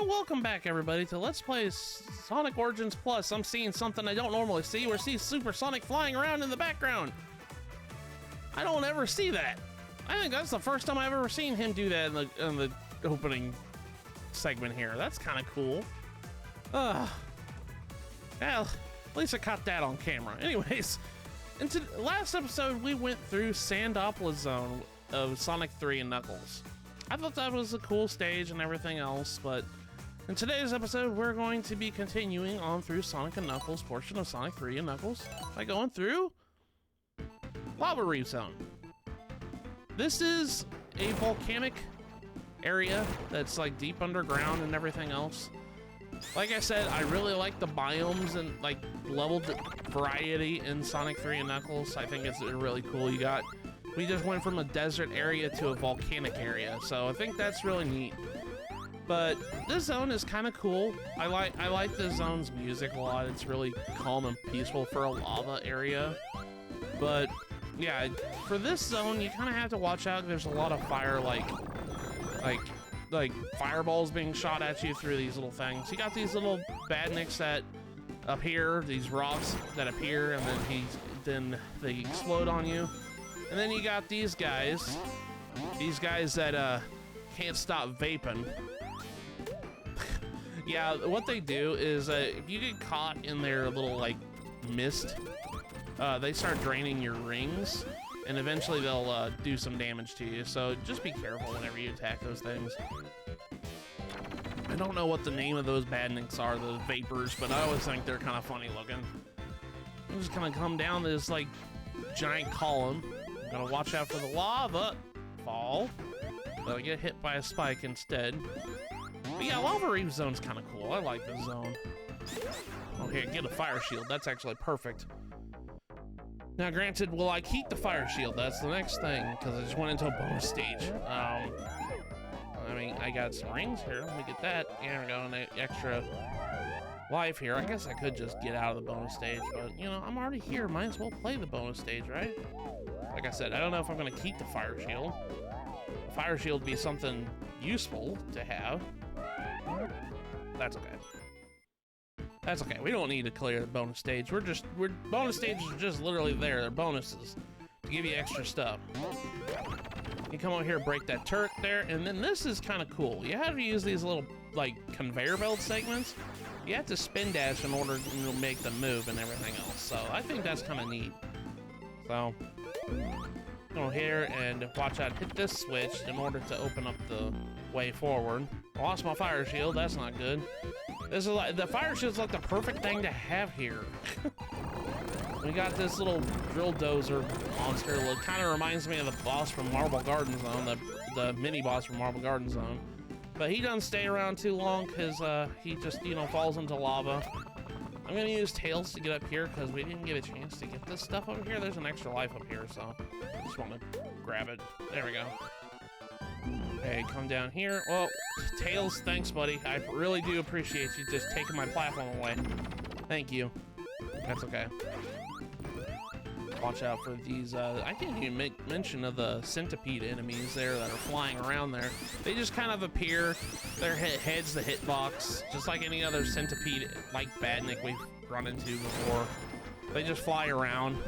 And welcome back, everybody, to Let's Play Sonic Origins Plus. I'm seeing something I don't normally see. We see Supersonic flying around in the background. I don't ever see that. I think that's the first time I've ever seen him do that in the opening segment here. That's kind of cool. Well, at least I caught that on camera. Anyways, in the last episode, we went through Sandopolis Zone of Sonic 3 and Knuckles. I thought that was a cool stage and everything else, but in today's episode, we're going to be continuing on through Sonic and Knuckles portion of Sonic 3 and Knuckles by going through Lava Reef Zone. This is a volcanic area that's like deep underground and everything else. Like I said, I really like the biomes and like level variety in Sonic 3 and Knuckles. I think it's really cool. We just went from a desert area to a volcanic area, so I think that's really neat. But this zone is kind of cool. I like this zone's music a lot. It's really calm and peaceful for a lava area. But yeah, for this zone, you kind of have to watch out. There's a lot of fire, like fireballs being shot at you through these little things. You got these little badniks that appear, these rocks that appear, and then they explode on you. And then you got these guys that can't stop vaping. Yeah, what they do is if you get caught in their little like mist, they start draining your rings, and eventually they'll do some damage to you. So just be careful whenever you attack those things. I don't know what the name of those badniks are, those vapors, but I always think they're kind of funny looking. I'm just gonna come down this like giant column. Gotta watch out for the lava fall, but I get hit by a spike instead. But yeah, Lava Reef Zone's kind of cool. I like this zone. Oh, here, get a fire shield. That's actually perfect. Now, granted, will I keep the fire shield? That's the next thing, because I just went into a bonus stage. I mean, I got some rings here. Let me get that. There we go, an extra life here. I guess I could just get out of the bonus stage, but, you know, I'm already here. Might as well play the bonus stage, right? Like I said, I don't know if I'm going to keep the fire shield. The fire shield would be something useful to have. That's okay. That's okay. We don't need to clear the bonus stage. Bonus stages are just literally there. They're bonuses to give you extra stuff. You come over here, break that turret there, and then this is kind of cool. You have to use these little, like, conveyor belt segments. You have to spin dash in order to make them move and everything else. So I think that's kind of neat. So go here and watch out, hit this switch in order to open up the way forward. I lost my fire shield, that's not good. This is like, the fire shield's like the perfect thing to have here. We got this little drill dozer monster. It kind of reminds me of the boss from Marble Garden Zone, the mini boss from Marble Garden Zone. But he doesn't stay around too long because he just, you know, falls into lava. I'm gonna use Tails to get up here because we didn't get a chance to get this stuff over here. There's an extra life up here, so I just want to grab it. There we go. Hey, come down here. Well, Tails, thanks, buddy. I really do appreciate you just taking my platform away. Thank you. That's okay. Watch out for these. I didn't even make mention of the centipede enemies there that are flying around there. They just kind of appear. Their head's the hitbox, just like any other centipede like badnik we've run into before. They just fly around.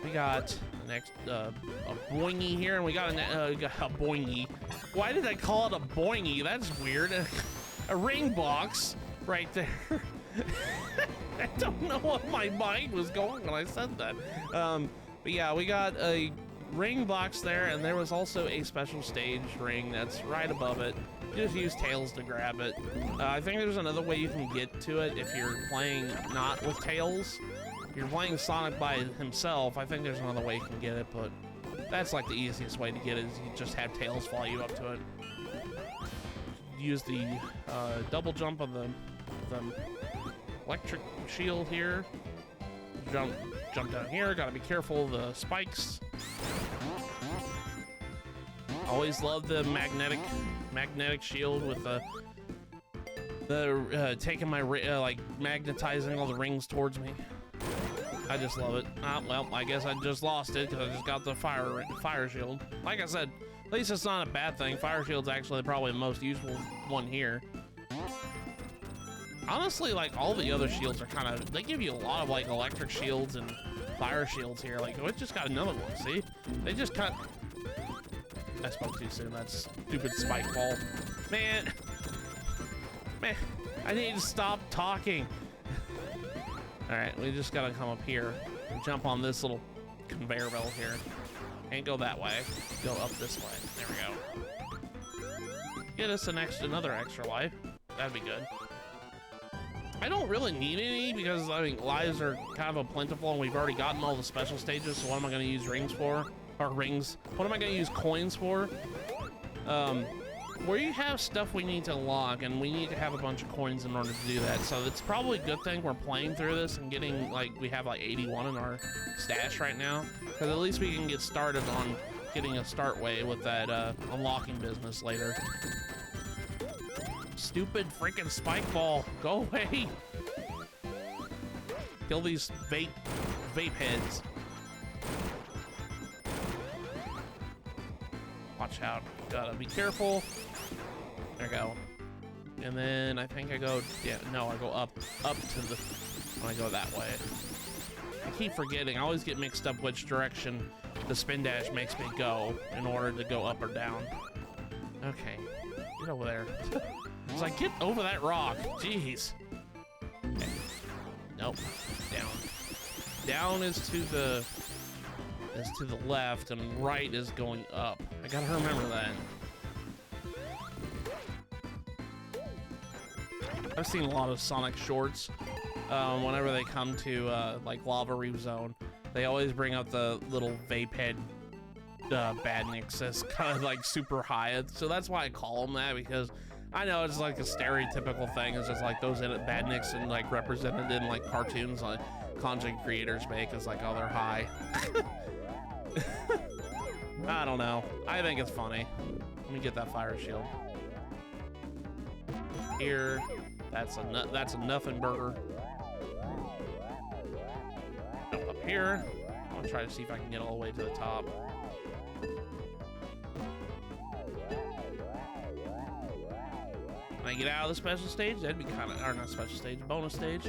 We got next a boingy here, and we got a boingy. Why did I call it a boingy? That's weird. A ring box right there. I don't know what my mind was going when I said that. But yeah, we got a ring box there, and there was also a special stage ring that's right above it. You just use Tails to grab it. I think there's another way you can get to it if you're playing not with Tails. If you're playing Sonic by himself, I think there's another way you can get it, but that's like the easiest way to get it, is you just have Tails fly you up to it. Use the double jump of the electric shield here. Jump down here. Gotta be careful of the spikes. Always love the magnetic shield with the taking my like magnetizing all the rings towards me. I just love it. Well, I guess I just lost it because I just got the fire shield. Like I said, At least it's not a bad thing. Fire shield's actually probably the most useful one here. Honestly, like, all the other shields are kind of, they give you a lot of, like, electric shields and fire shields here. Like, oh, it just got another one, see? They just cut... I spoke too soon. That stupid spike ball. Man, I need to stop talking. All right, we just gotta come up here and jump on this little conveyor belt here. Can't go that way. Go up this way. There we go. Get us another extra life. That'd be good. I don't really need any because, I mean, lives are kind of a plentiful and we've already gotten all the special stages, so what am I going to use rings for? Or rings. What am I going to use coins for? Where you have stuff we need to unlock, and we need to have a bunch of coins in order to do that, so it's probably a good thing we're playing through this and getting, like, we have like 81 in our stash right now, because at least we can get started on getting a start way with that unlocking business later. Stupid freaking spike ball. Go away. Kill these vape heads. Watch out. Gotta be careful. There we go. And then I think I go, yeah, no, I go up to the, when I go that way. I keep forgetting. I always get mixed up which direction the spin dash makes me go in order to go up or down. Okay. Get over there. It's like, get over that rock. Jeez. Okay. Nope. Down. Down is to the left, and right is going up. I gotta remember that. I've seen a lot of Sonic shorts. Whenever they come to like Lava Reef Zone, they always bring up the little vape head badniks as kind of like super high. So that's why I call them that, because I know it's like a stereotypical thing. It's just like those badniks and like represented in like cartoons like content creators make as like, oh, they're high. I don't know. I think it's funny. Let me get that fire shield. Here, that's a nothing burger. Up here, I'll try to see if I can get all the way to the top. Can I get out of the special stage? That'd be kind of, or not special stage, bonus stage.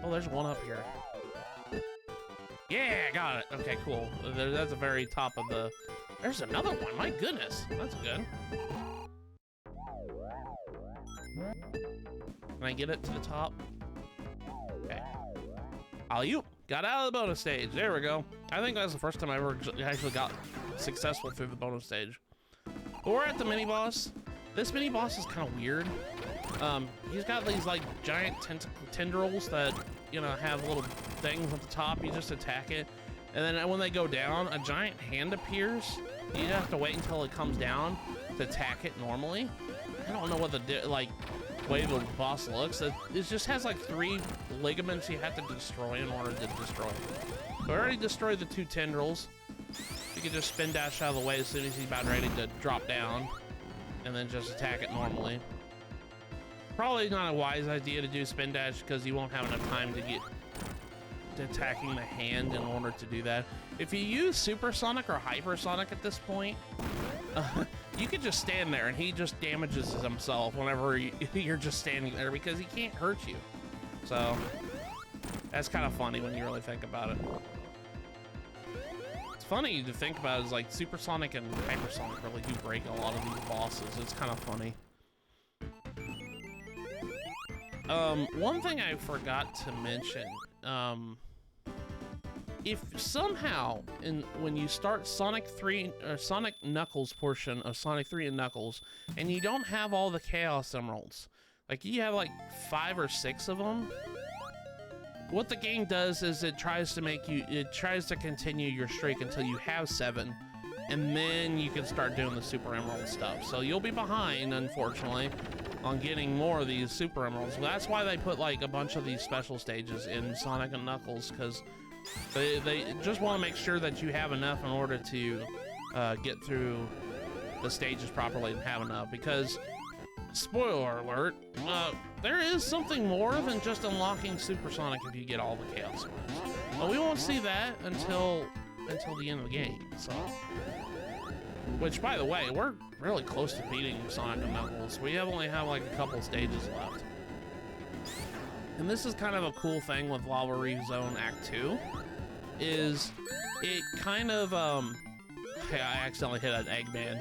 Oh, there's one up here. Yeah, got it. Okay, cool. That's the very top of the... There's another one. My goodness. That's good. Can I get it to the top? Okay. Alley-oop. Got out of the bonus stage. There we go. I think that's the first time I ever actually got successful through the bonus stage. But we're at the mini-boss. This mini-boss is kind of weird. He's got these, like, giant tendrils that, you know, have little things at the top. You just attack it, and then when they go down, a giant hand appears. You have to wait until it comes down to attack it normally. I don't know what the way the boss looks. It just has like 3 ligaments you have to destroy in order to destroy it. So I already destroyed the 2 tendrils. You can just spin dash out of the way as soon as he's about ready to drop down, and then just attack it normally. Probably not a wise idea to do spin dash because you won't have enough time to get to attacking the hand in order to do that. If you use Supersonic or Hypersonic at this point, you could just stand there and he just damages himself whenever you're just standing there because he can't hurt you. So that's kind of funny when you really think about it. It's funny to think about is like Supersonic and Hypersonic really do break a lot of these bosses. It's kind of funny. One thing I forgot to mention, if somehow when you start Sonic 3 or Sonic Knuckles portion of Sonic 3 and Knuckles, and you don't have all the Chaos Emeralds, like you have like 5 or 6 of them, what the game does is it tries to continue your streak until you have 7, and then you can start doing the Super Emerald stuff. So you'll be behind, unfortunately, on getting more of these Super Emeralds. That's why they put like a bunch of these special stages in Sonic and Knuckles, because they just want to make sure that you have enough in order to get through the stages properly and have enough. Because, spoiler alert, there is something more than just unlocking Supersonic if you get all the Chaos Emeralds. But we won't see that until until the end of the game, so. Which, by the way, we're really close to beating Sonic and Knuckles. We only have like a couple stages left. And this is kind of a cool thing with Lava Reef Zone Act 2, is it kind of, hey, I accidentally hit an Eggman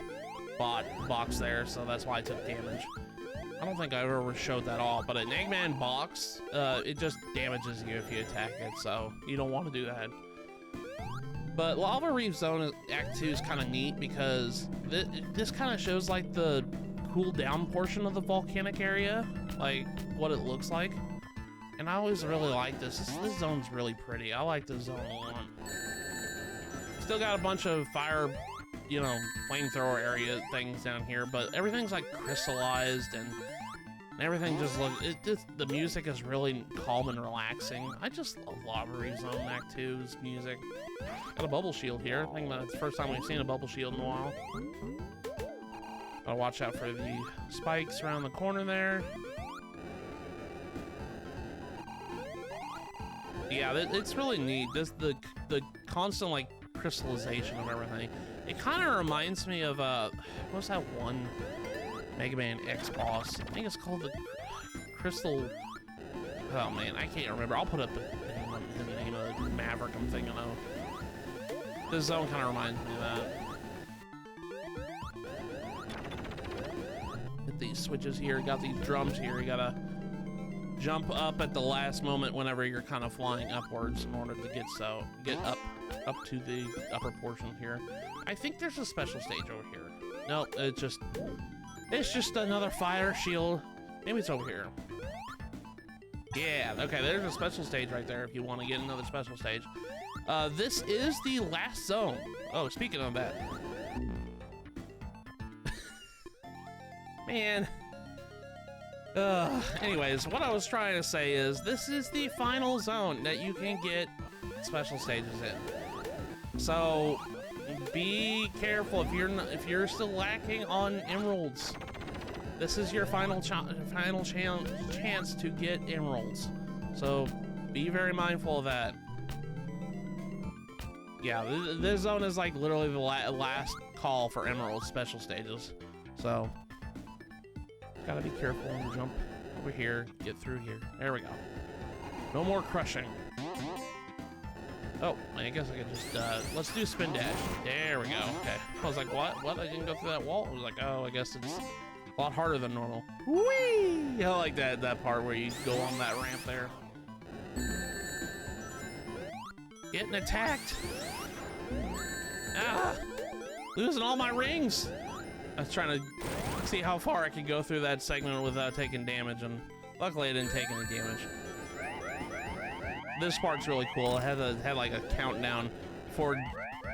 box there, so that's why I took damage. I don't think I ever showed that all, but an Eggman box, it just damages you if you attack it, so you don't want to do that. But Lava Reef Zone Act 2 is kind of neat because this kind of shows like the cool down portion of the volcanic area, like what it looks like. And I always really like this. This zone's really pretty. I like this zone a lot. Still got a bunch of fire, you know, flamethrower area things down here, but everything's like crystallized and everything just the music is really calm and relaxing. I just love Lava Reef Zone Act 2's music. Got a bubble shield here. I think that's the first time we've seen a bubble shield in a while. Gotta watch out for the spikes around the corner there. Yeah, it's really neat. The constant like crystallization of everything. It kind of reminds me of what's that one Mega Man X boss? I think it's called the Crystal. Oh man, I can't remember. I'll put up the name of the Maverick I'm thinking of. This zone kind of reminds me of that. Hit these switches here. Got these drums here. You gotta jump up at the last moment whenever you're kind of flying upwards in order to get up to the upper portion here. I think there's a special stage over here. No, it's just another fire shield. Maybe it's over here. Yeah, okay, there's a special stage right there if you want to get another special stage. This is the last zone. Oh, speaking of that. Man. Anyways, what I was trying to say is this is the final zone that you can get special stages in. So be careful if you're still lacking on emeralds. This is your final chance to get emeralds. So be very mindful of that. Yeah, this zone is like literally the last call for emerald special stages. So gotta be careful and jump over here, get through here. There we go. No more crushing. Oh, I guess I could just, let's do spin dash. There we go, okay. I was like, what? I didn't go through that wall? I was like, oh, I guess it's a lot harder than normal. Whee! I like that part where you go on that ramp there. Getting attacked. Ah! Losing all my rings. I was trying to see how far I could go through that segment without taking damage, and luckily I didn't take any damage. This part's really cool. It had like a countdown before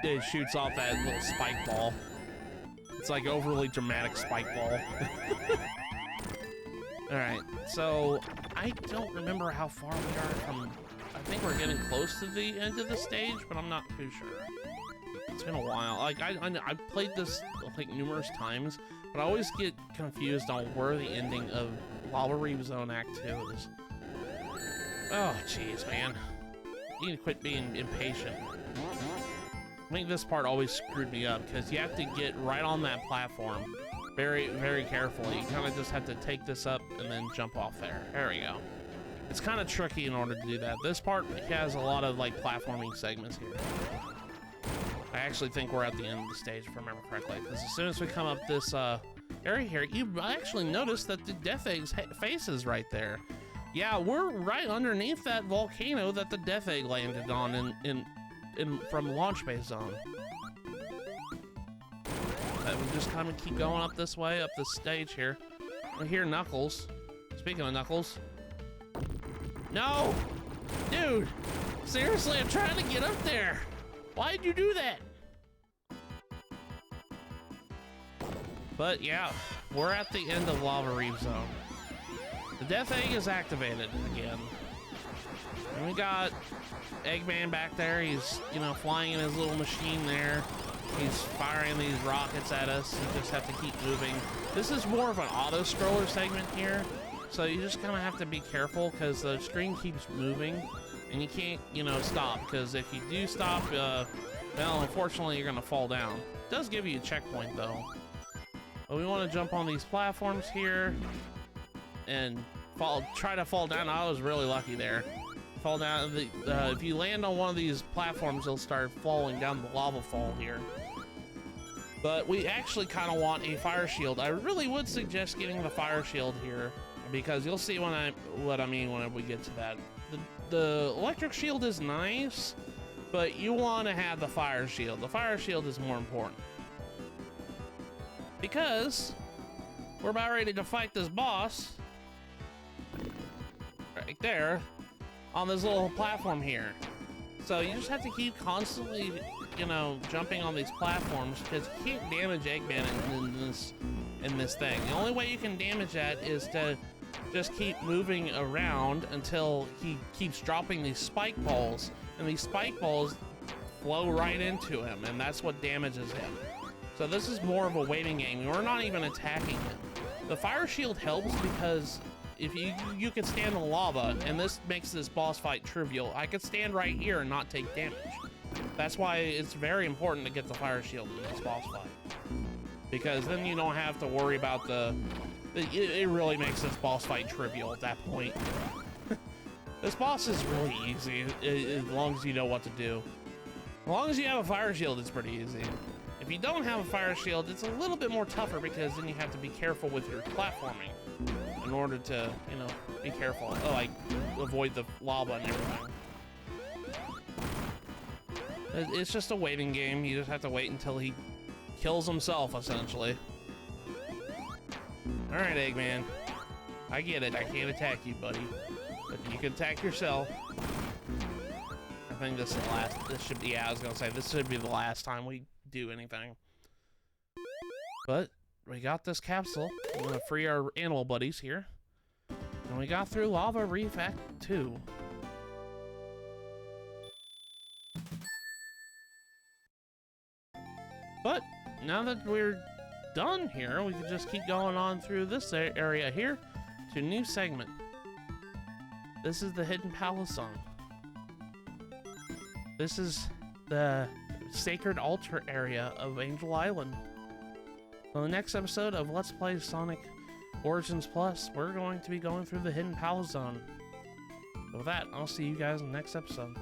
it shoots off that little spike ball. It's like overly dramatic spike ball. All right, so I don't remember how far we are from. I think we're getting close to the end of the stage, but I'm not too sure. It's been a while. Like I played this like numerous times, but I always get confused on where the ending of Lava Reef Zone Act 2 is. Oh, jeez, man. You need to quit being impatient. I think this part always screwed me up, because you have to get right on that platform very, very carefully. You kind of just have to take this up and then jump off there. There we go. It's kind of tricky in order to do that. This part has a lot of, like, platforming segments here. I actually think we're at the end of the stage, if I remember correctly, because as soon as we come up this area here, you actually notice that the Death Egg's face is right there. Yeah, we're right underneath that volcano that the Death Egg landed on from Launch Base Zone. We just kind of keep going up this way, up this stage here. We hear Knuckles. Speaking of Knuckles. No! Dude! Seriously, I'm trying to get up there! Why'd you do that? But yeah, we're at the end of Lava Reef Zone. The Death Egg is activated again. And we got Eggman back there. He's, you know, flying in his little machine there. He's firing these rockets at us. You just have to keep moving. This is more of an auto-scroller segment here. So you just kind of have to be careful because the screen keeps moving. And you can't, you know, stop. Because if you do stop, Well, unfortunately, you're gonna fall down. It does give you a checkpoint, though. But we want to jump on these platforms here and try to fall down. I was really lucky there. Fall down. If you land on one of these platforms, you'll start falling down the lava fall here. But we actually kind of want a fire shield. I really would suggest getting the fire shield here, because you'll see what I mean when we get to that. The electric shield is nice, but you want to have the fire shield. The fire shield is more important, because we're about ready to fight this boss right there on this little platform here. So you just have to keep constantly, you know, jumping on these platforms, because you can't damage Eggman in this thing. The only way you can damage that is to just keep moving around until he keeps dropping these spike balls, and these spike balls flow right into him, and that's what damages him. So this is more of a waiting game. We're not even attacking him. The fire shield helps because if you can stand in lava, and this makes this boss fight trivial. I could stand right here and not take damage. That's why it's very important to get the fire shield in this boss fight, because then you don't have to worry about it really makes this boss fight trivial at that point. This boss is really easy as long as you know what to do. As long as you have a fire shield, it's pretty easy. If you don't have a fire shield, it's a little bit more tougher, because then you have to be careful with your platforming in order to, you know, be careful, like avoid the lava and everything. It's just a waiting game. You just have to wait until he kills himself, essentially. All right, Eggman. I get it. I can't attack you, buddy, but you can attack yourself. I think this is the last. This should be. Yeah, I was gonna say this should be the last time we do anything. But we got this capsule. We're gonna free our animal buddies here, and we got through Lava Reef Act 2. But now that we're done here, we can just keep going on through this area here to a new segment. This is the Hidden Palace Zone. This is the sacred altar area of Angel Island. On the next episode of Let's Play Sonic Origins Plus, we're going to be going through the Hidden Palace Zone. With that, I'll see you guys in the next episode.